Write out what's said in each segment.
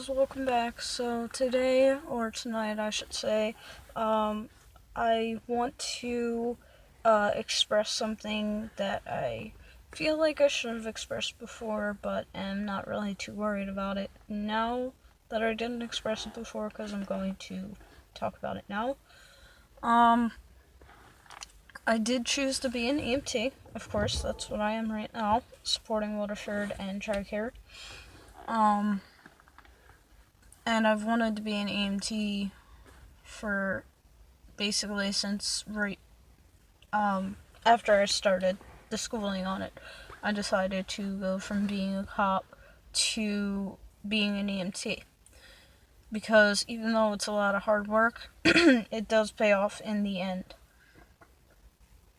Welcome back. So today, or tonight I should say, I want to express something that I feel like I should have expressed before, but am not really too worried about it now that I didn't express it before, because I'm going to talk about it now. I did choose to be an EMT, of course, that's what I am right now, supporting Waterford and TRICARE. And I've wanted to be an EMT for basically since after I started the schooling on it. I decided to go from being a cop to being an EMT. Because even though it's a lot of hard work, it does pay off in the end.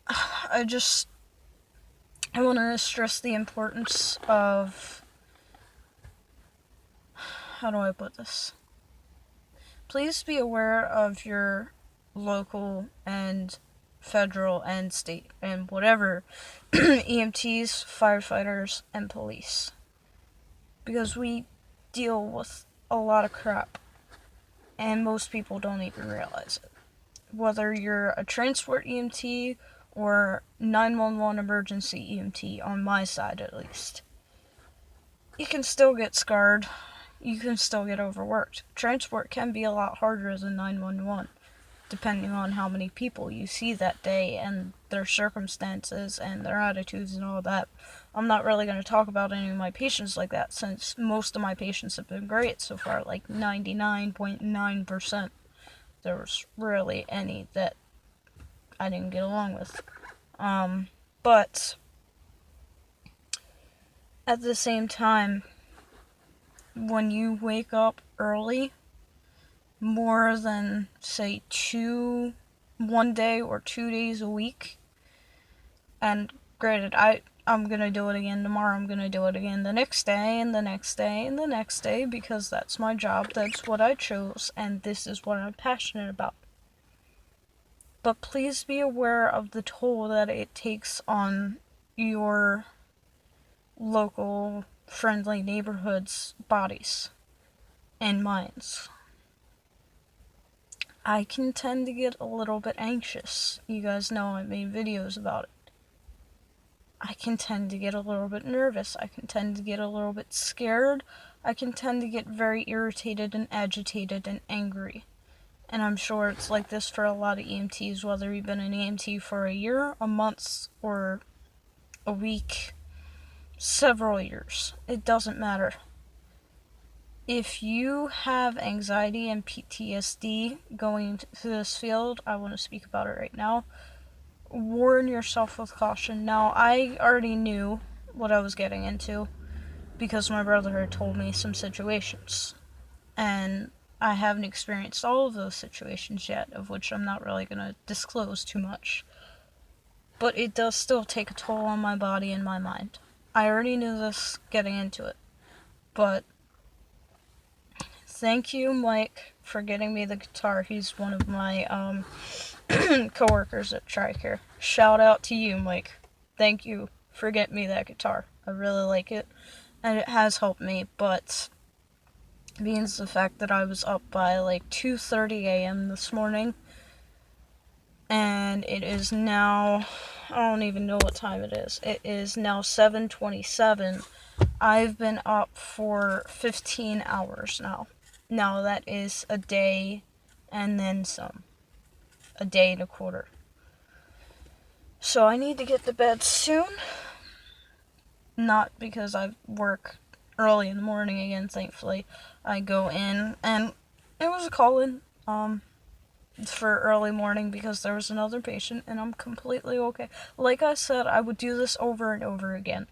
I want to stress the importance of, how do I put this? Please be aware of your local and federal and state and whatever EMTs, firefighters, and police. Because we deal with a lot of crap, and most people don't even realize it. Whether you're a transport EMT or 911 emergency EMT, on my side at least, you can still get scarred. You can still get overworked. Transport can be a lot harder than 911, depending on how many people you see that day and their circumstances and their attitudes and all that. I'm not really going to talk about any of my patients like that, since most of my patients have been great so far, like 99.9%. There was rarely any that I didn't get along with. But at the same time, when you wake up early, more than, say, 1 day or 2 days a week, and granted, I'm gonna do it again tomorrow, I'm gonna do it again the next day, and the next day, and the next day, because that's my job, that's what I chose, and this is what I'm passionate about. But please be aware of the toll that it takes on your local friendly neighborhoods' bodies and minds. I can tend to get a little bit anxious. You guys know I made videos about it. I can tend to get a little bit nervous. I can tend to get a little bit scared. I can tend to get very irritated and agitated and angry. And I'm sure it's like this for a lot of EMTs, whether you've been an EMT for a year, a month, or a week, several years. It doesn't matter. If you have anxiety and PTSD going into this field, I want to speak about it right now. Warn yourself with caution. Now, I already knew what I was getting into because my brother had told me some situations. And I haven't experienced all of those situations yet, of which I'm not really going to disclose too much. But it does still take a toll on my body and my mind. I already knew this getting into it. But thank you, Mike, for getting me the guitar. He's one of my coworkers at TRICARE. Shout out to you, Mike. Thank you for getting me that guitar. I really like it, and it has helped me, but means the fact that I was up by like 2:30 a.m. this morning, and it is now, I don't even know what time it is. It is now 7:27. I've been up for 15 hours now. Now that is a day and then some. A day and a quarter. So I need to get to bed soon. Not because I work early in the morning again, thankfully. I go in, and it was a call-in for early morning because there was another patient, and I'm completely okay. Like I said, I would do this over and over again.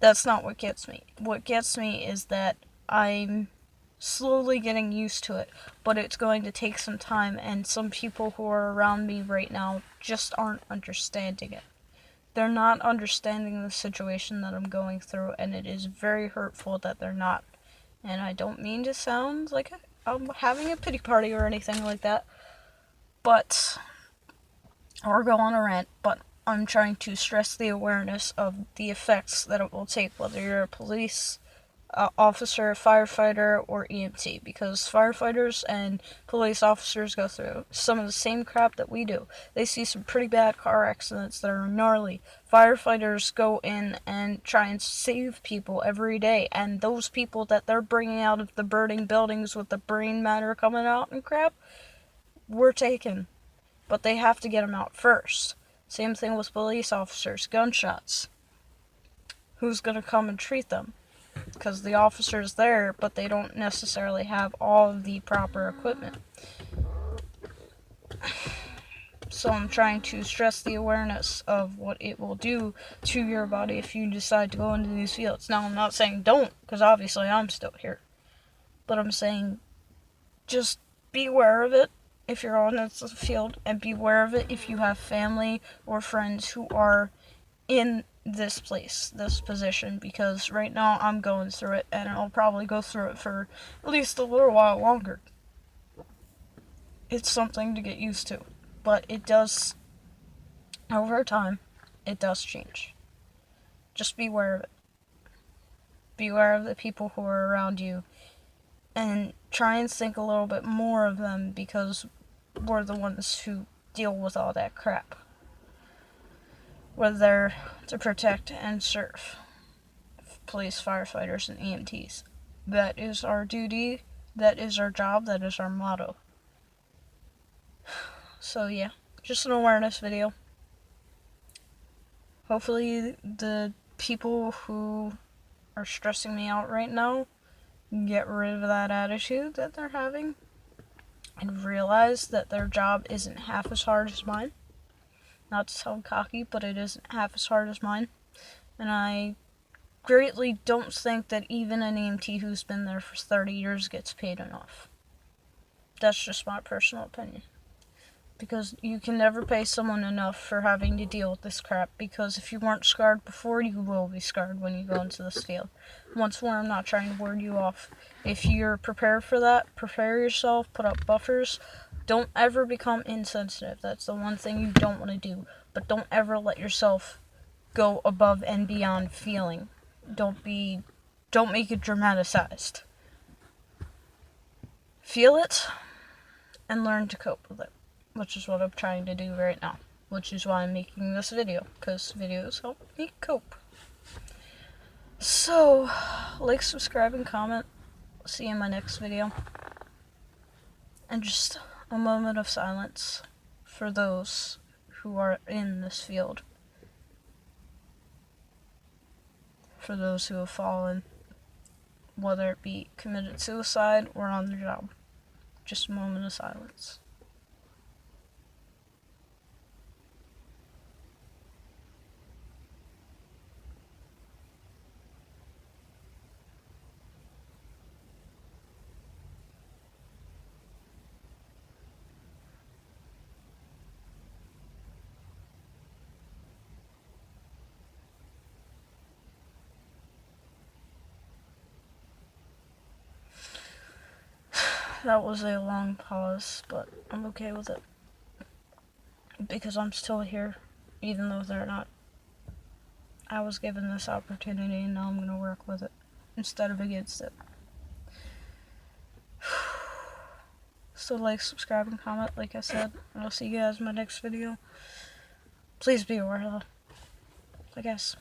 That's not what gets me. What gets me is that I'm slowly getting used to it, but it's going to take some time, and some people who are around me right now just aren't understanding it. They're not understanding the situation that I'm going through, and it is very hurtful that they're not. And I don't mean to sound like I'm having a pity party or anything like that, but, or go on a rant, but I'm trying to stress the awareness of the effects that it will take, whether you're a police, officer, firefighter, or EMT, because firefighters and police officers go through some of the same crap that we do. They see some pretty bad car accidents that are gnarly. Firefighters go in and try and save people every day, and those people that they're bringing out of the burning buildings with the brain matter coming out and crap, were taken. But they have to get them out first. Same thing with police officers, gunshots. Who's going to come and treat them? Because the officer's there, but they don't necessarily have all of the proper equipment. So I'm trying to stress the awareness of what it will do to your body if you decide to go into these fields. Now, I'm not saying don't, because obviously I'm still here. But I'm saying just be aware of it if you're on this field, and be aware of it if you have family or friends who are in this place, this position, because right now I'm going through it, and I'll probably go through it for at least a little while longer. It's something to get used to, but it does, over time, it does change. Just be aware of it. Be aware of the people who are around you, and try and think a little bit more of them, because we're the ones who deal with all that crap. We're there to protect and serve police, firefighters, and EMTs. That is our duty, that is our job, that is our motto. So yeah, just an awareness video. Hopefully the people who are stressing me out right now get rid of that attitude that they're having and realize that their job isn't half as hard as mine. Not to sound cocky, but it isn't half as hard as mine. And I greatly don't think that even an EMT who's been there for 30 years gets paid enough. That's just my personal opinion. Because you can never pay someone enough for having to deal with this crap, because if you weren't scarred before, you will be scarred when you go into this field. Once more, I'm not trying to ward you off. If you're prepared for that, prepare yourself, put up buffers. Don't ever become insensitive. That's the one thing you don't want to do. But don't ever let yourself go above and beyond feeling. Don't make it dramatized. Feel it and learn to cope with it, which is what I'm trying to do right now, which is why I'm making this video, because videos help me cope. So, like, subscribe, and comment. See you in my next video. And just a moment of silence for those who are in this field. For those who have fallen, whether it be committed suicide or on the job. Just a moment of silence. That was a long pause, but I'm okay with it. Because I'm still here, even though they're not. I was given this opportunity, and now I'm going to work with it instead of against it. So like, subscribe, and comment, like I said, and I'll see you guys in my next video. Please be aware, though. I guess.